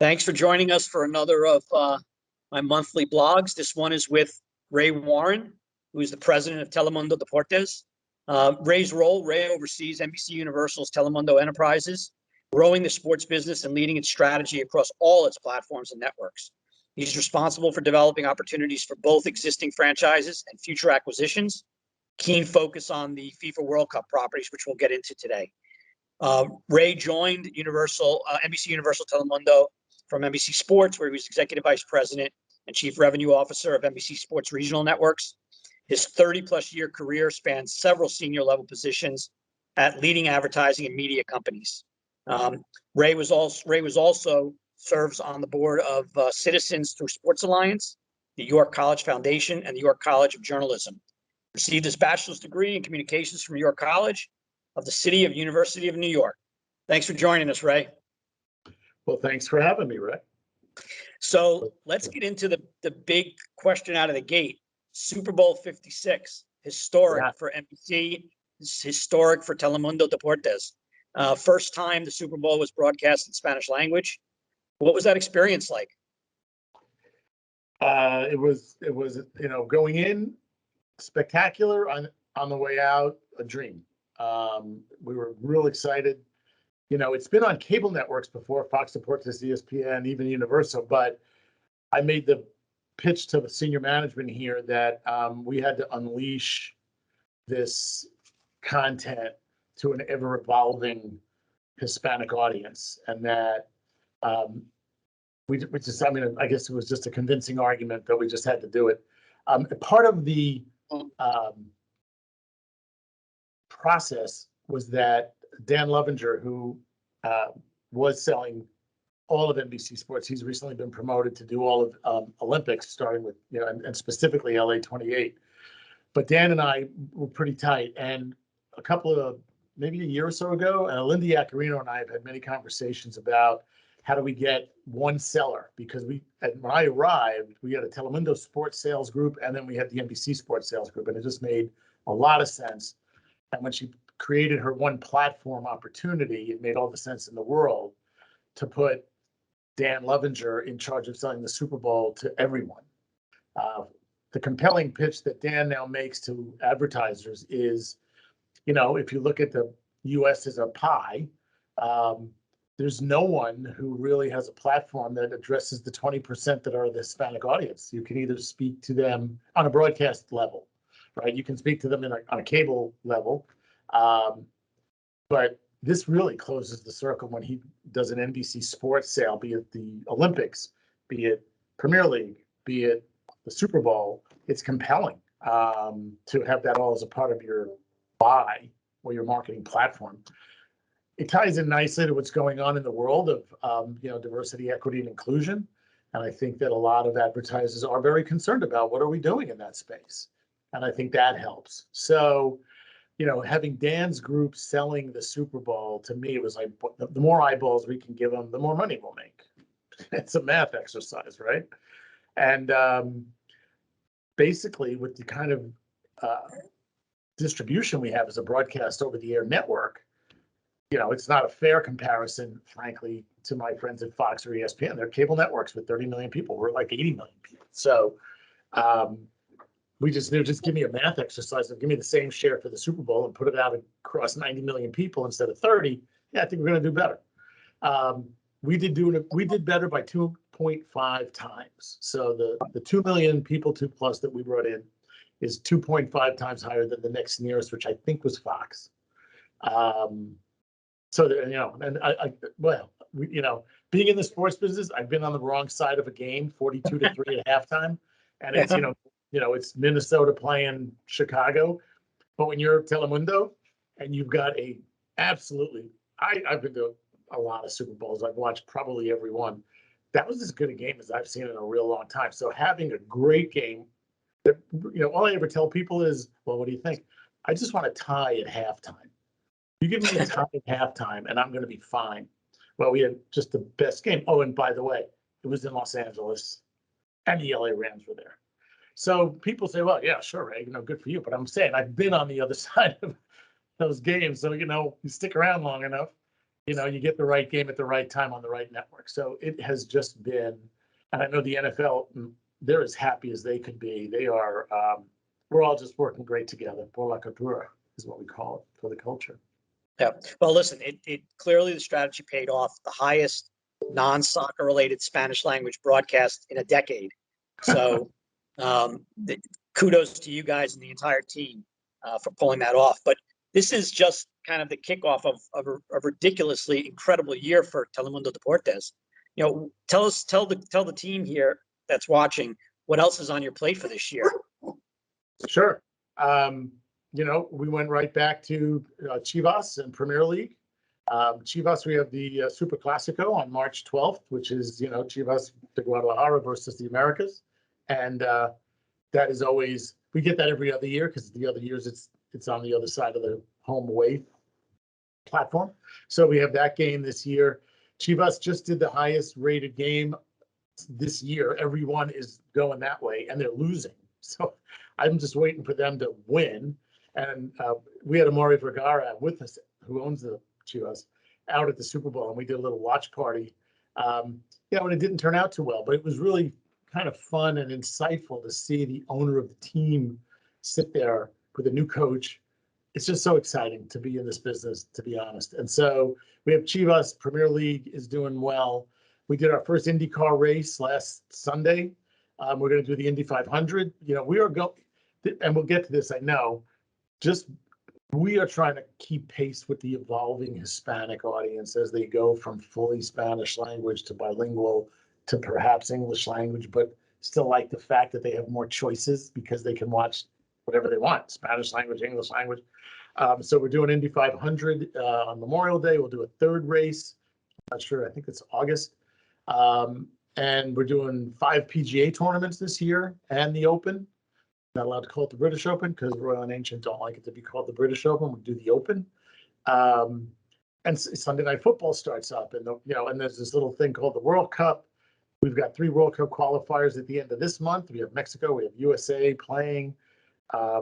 Thanks for joining us for another of my monthly blogs. This one is with Ray Warren, who is the president of Telemundo Deportes. Ray oversees NBCUnivision's Telemundo Enterprises, growing the sports business and leading its strategy across all its platforms and networks. He's responsible for developing opportunities for both existing franchises and future acquisitions. Keen focus on the FIFA World Cup properties, which we'll get into today. Ray joined NBC Universal Telemundo from NBC Sports, where he was executive vice president and chief revenue officer of NBC Sports regional networks. His 30-plus year career spans several senior level positions at leading advertising and media companies. Ray also serves on the board of Citizens Through Sports Alliance, the York College Foundation, and the York College of Journalism. Received his bachelor's degree in communications from York College of the University of New York. Thanks for joining us, Ray. Well, thanks for having me, Ray. So let's get into the big question out of the gate. Super Bowl 56, historic for NBC, historic for Telemundo Deportes. First time the Super Bowl was broadcast in Spanish language. What was that experience like? It was going in spectacular, on the way out a dream. We were real excited. It's been on cable networks before, Fox Deportes, ESPN, even Universal, but I made the pitch to the senior management here that we had to unleash this content to an ever-evolving Hispanic audience, and that I guess it was just a convincing argument that we just had to do it. Part of the process was that Dan Lovinger, who was selling all of NBC Sports, he's recently been promoted to do all of Olympics, starting with, and specifically LA 28. But Dan and I were pretty tight, and maybe a year or so ago, Linda Yaccarino and I have had many conversations about how do we get one seller, because when I arrived, we had a Telemundo Sports sales group, and then we had the NBC Sports sales group, and it just made a lot of sense. And when she created her one platform opportunity, it made all the sense in the world to put Dan Lovinger in charge of selling the Super Bowl to everyone. The compelling pitch that Dan now makes to advertisers is, if you look at the U.S. as a pie, there's no one who really has a platform that addresses the 20% that are the Hispanic audience. You can either speak to them on a broadcast level, right? You can speak to them on a cable level, but this really closes the circle when he does an NBC Sports sale, be it the Olympics, be it Premier League, be it the Super Bowl. It's compelling to have that all as a part of your buy or your marketing platform. It ties in nicely to what's going on in the world of diversity, equity, and inclusion. And I think that a lot of advertisers are very concerned about what are we doing in that space. And I think that helps. So, having Dan's group selling the Super Bowl, to me, it was like, the more eyeballs we can give them, the more money we'll make. It's a math exercise, right? And basically, with the kind of distribution we have as a broadcast over-the-air network, it's not a fair comparison, frankly, to my friends at Fox or ESPN. They're cable networks with 30 million people. We're like 80 million people. So we just give me a math exercise and give me the same share for the Super Bowl and put it out across 90 million people instead of 30. Yeah, I think we're going to do better. We did better by 2.5 times. So the 2 million people, 2+ that we brought in, is 2.5 times higher than the next nearest, which I think was Fox. So being in the sports business, I've been on the wrong side of a game, 42-3 at halftime, and it's it's Minnesota playing Chicago. But when you're Telemundo and you've got I've been to a lot of Super Bowls. I've watched probably every one. That was as good a game as I've seen in a real long time. So having a great game, that all I ever tell people is, well, what do you think? I just want to tie at halftime. You give me a tie at halftime, and I'm going to be fine. Well, we had just the best game. Oh, and by the way, it was in Los Angeles, and the LA Rams were there. So people say, well, yeah, sure, Ray, good for you. But I'm saying I've been on the other side of those games. So, you stick around long enough, you get the right game at the right time on the right network. So it has just been, and I know the NFL, they're as happy as they could be. They are, we're all just working great together. Por la cultura is what we call it, for the culture. Yeah. Well, listen, it clearly the strategy paid off. The highest non-soccer related Spanish language broadcast in a decade. So kudos to you guys and the entire team for pulling that off. But this is just kind of the kickoff of a ridiculously incredible year for Telemundo Deportes. Tell the team here that's watching what else is on your plate for this year. Sure. We went right back to Chivas and Premier League. Chivas, we have the Super Clásico on March 12th, which is, Chivas de Guadalajara versus the Americas. And that is always, we get that every other year because the other years it's on the other side of the home away platform. So we have that game this year. Chivas just did the highest rated game this year. Everyone is going that way and they're losing. So I'm just waiting for them to win. And we had Amaury Vergara with us, who owns the Chivas, out at the Super Bowl, and we did a little watch party. And it didn't turn out too well, but it was really kind of fun and insightful to see the owner of the team sit there with a new coach. It's just so exciting to be in this business, to be honest. And so we have Chivas. Premier League is doing well. We did our first IndyCar race last Sunday. We're going to do the Indy 500. We are going, and we'll get to this, I know, we are trying to keep pace with the evolving Hispanic audience as they go from fully Spanish language to bilingual to perhaps English language, but still like the fact that they have more choices because they can watch whatever they want, Spanish language, English language. So we're doing Indy 500 on Memorial Day. We'll do a third race. I'm not sure. I think it's August. And we're doing 5 PGA tournaments this year and the Open. Not allowed to call it the British Open because Royal and Ancient don't like it to be called the British Open. We'll do the Open. And Sunday Night Football starts up, and and there's this little thing called the World Cup. We've got 3 World Cup qualifiers at the end of this month. We have Mexico, we have USA playing. I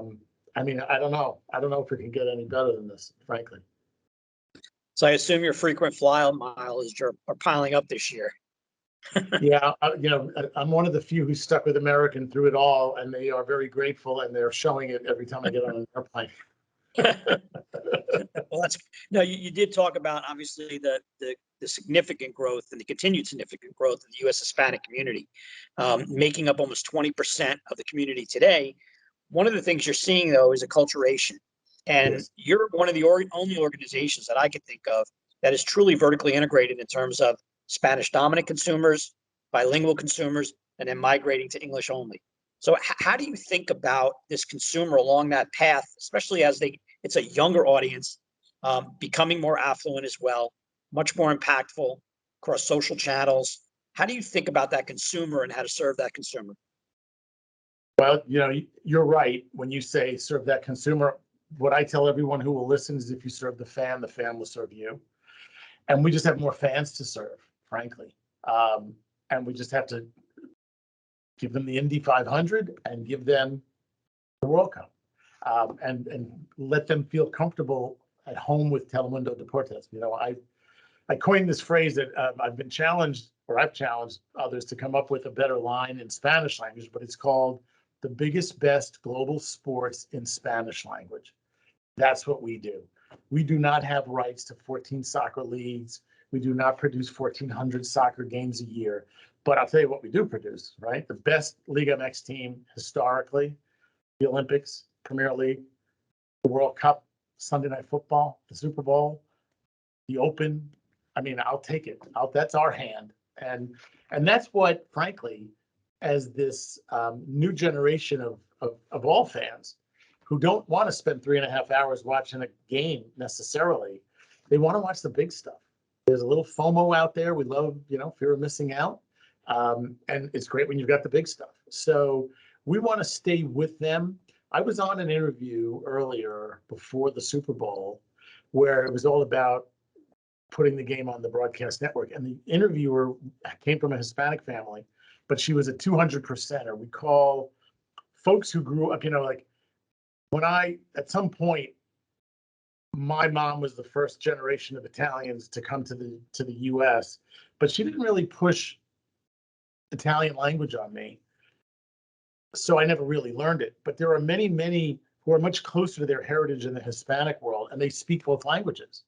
don't know. I don't know if it can get any better than this, frankly. So I assume your frequent flyer miles are piling up this year. Yeah, I'm one of the few who stuck with American through it all, and they are very grateful, and they're showing it every time I get on an airplane. Well, you did talk about obviously the significant growth and the continued significant growth of the U.S. Hispanic community, making up almost 20% of the community today. One of the things you're seeing, though, is acculturation. And yes, you're one of the only organizations that I could think of that is truly vertically integrated in terms of Spanish dominant consumers, bilingual consumers, and then migrating to English only. So how do you think about this consumer along that path, especially as it's a younger audience, becoming more affluent as well, much more impactful across social channels? How do you think about that consumer and how to serve that consumer? Well, you're right when you say serve that consumer. What I tell everyone who will listen is if you serve the fan will serve you. And we just have more fans to serve, frankly. And we just have to give them the Indy 500 and give them the World Cup, and let them feel comfortable at home with Telemundo Deportes. I coined this phrase that I've been challenged, or I've challenged others to come up with a better line in Spanish language, but it's called the biggest, best global sports in Spanish language. That's what we do. We do not have rights to 14 soccer leagues. We do not produce 1,400 soccer games a year. But I'll tell you what we do produce, right? The best Liga MX team historically, the Olympics, Premier League, the World Cup, Sunday Night Football, the Super Bowl, the Open. I'll take it. That's our hand. And that's what, frankly, as this new generation of all fans who don't want to spend 3.5 hours watching a game necessarily, they want to watch the big stuff. There's a little FOMO out there. We love, fear of missing out. And it's great when you've got the big stuff. So we want to stay with them. I was on an interview earlier before the Super Bowl where it was all about putting the game on the broadcast network. And the interviewer came from a Hispanic family, but she was a 200%er. We call folks who grew up, like when at some point, my mom was the first generation of Italians to come to the U.S., but she didn't really push Italian language on me, so I never really learned it. But there are many, many who are much closer to their heritage in the Hispanic world, and they speak both languages,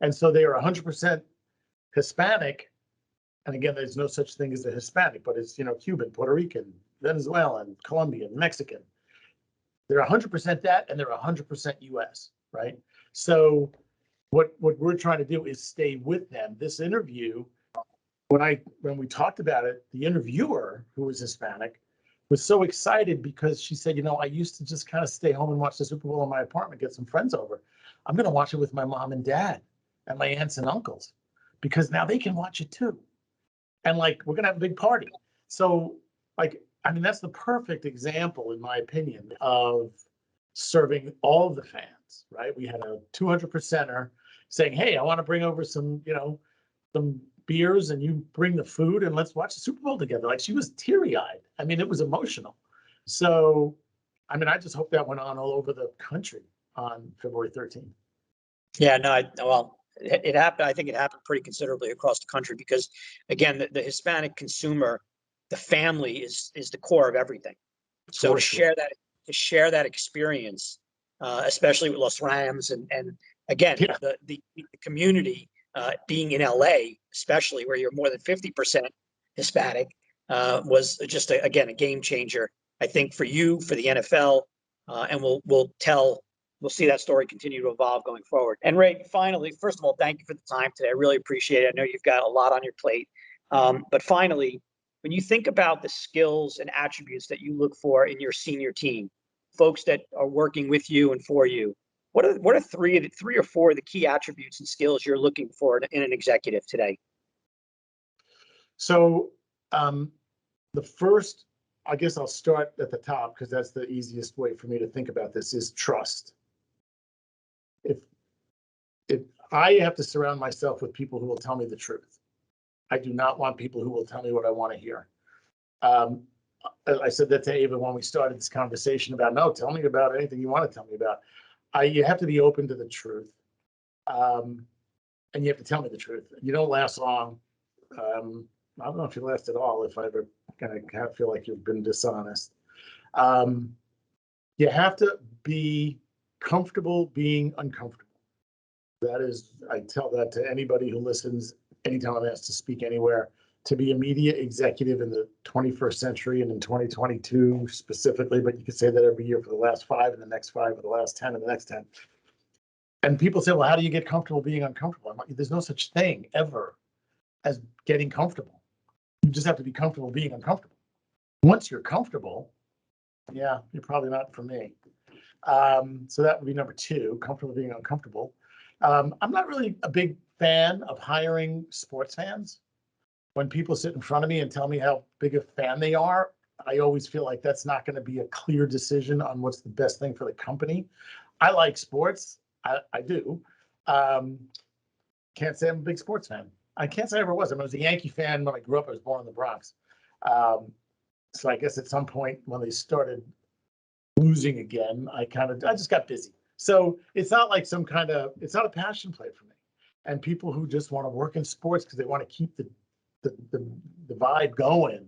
and so they are 100% Hispanic. And again, there's no such thing as a Hispanic, but it's, Cuban, Puerto Rican, Venezuelan, Colombian, Mexican. They're 100% that, and they're 100% US, right? So what we're trying to do is stay with them. This interview, when we talked about it, the interviewer, who was Hispanic, was so excited because she said, I used to just kind of stay home and watch the Super Bowl in my apartment, get some friends over. I'm going to watch it with my mom and dad and my aunts and uncles, because now they can watch it too. And we're going to have a big party. So that's the perfect example, in my opinion, of serving all of the fans, right? We had a 200%er saying, hey, I want to bring over some beers, and you bring the food, and let's watch the Super Bowl together. She was teary-eyed. It was emotional. So, I just hope that went on all over the country on February 13th. Yeah, no, it happened. I think it happened pretty considerably across the country because, again, the Hispanic consumer, the family is the core of everything. So to share that experience, especially with Los Rams, and again, the community being in LA, especially where you're more than 50% Hispanic, was just a game changer. I think for you, for the NFL, and we'll see that story continue to evolve going forward. And Ray, finally, first of all, thank you for the time today. I really appreciate it. I know you've got a lot on your plate. But finally, when you think about the skills and attributes that you look for in your senior team, folks that are working with you and for you, what are three or four of the key attributes and skills you're looking for in an executive today? So the first, I guess I'll start at the top because that's the easiest way for me to think about this, is trust. If I have to surround myself with people who will tell me the truth. I do not want people who will tell me what I want to hear. I said that to Ava when we started this conversation about, no, tell me about anything you want to tell me about. You have to be open to the truth. And you have to tell me the truth. You don't last long. I don't know if you last at all, if I ever kind of feel like you've been dishonest. You have to be comfortable being uncomfortable. That is, I tell that to anybody who listens anytime I'm asked to speak anywhere. To be a media executive in the 21st century and in 2022 specifically, but you could say that every year for the last 5 and the next 5 or the last 10 and the next 10. And people say, well, how do you get comfortable being uncomfortable? I'm like, there's no such thing ever as getting comfortable. You just have to be comfortable being uncomfortable. Once you're comfortable, yeah, you're probably not for me. So that would be number 2, comfortable being uncomfortable. I'm not really a big fan of hiring sports fans. When people sit in front of me and tell me how big a fan they are, I always feel like that's not going to be a clear decision on what's the best thing for the company. I like sports. I do. Can't say I'm a big sports fan. I can't say I ever was. I was a Yankee fan when I grew up. I was born in the Bronx. So I guess at some point when they started losing again, I just got busy. So it's not like it's not a passion play for me. And people who just want to work in sports because they want to keep the vibe going,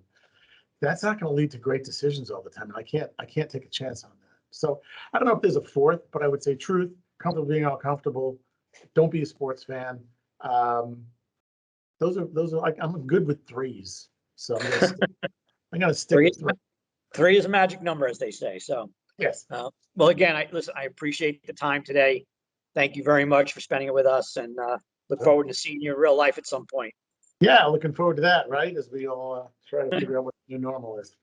that's not going to lead to great decisions all the time. And I can't take a chance on that. So I don't know if there's a fourth, but I would say truth, comfortable being uncomfortable. Don't be a sports fan. Those are like, I'm good with 3s. So I'm going to stick with 3. 3 is a magic number, as they say. So yes. Well, again, I appreciate the time today. Thank you very much for spending it with us, and look forward to seeing you in real life at some point. Yeah, looking forward to that, right? As we all try to figure out what the new normal is.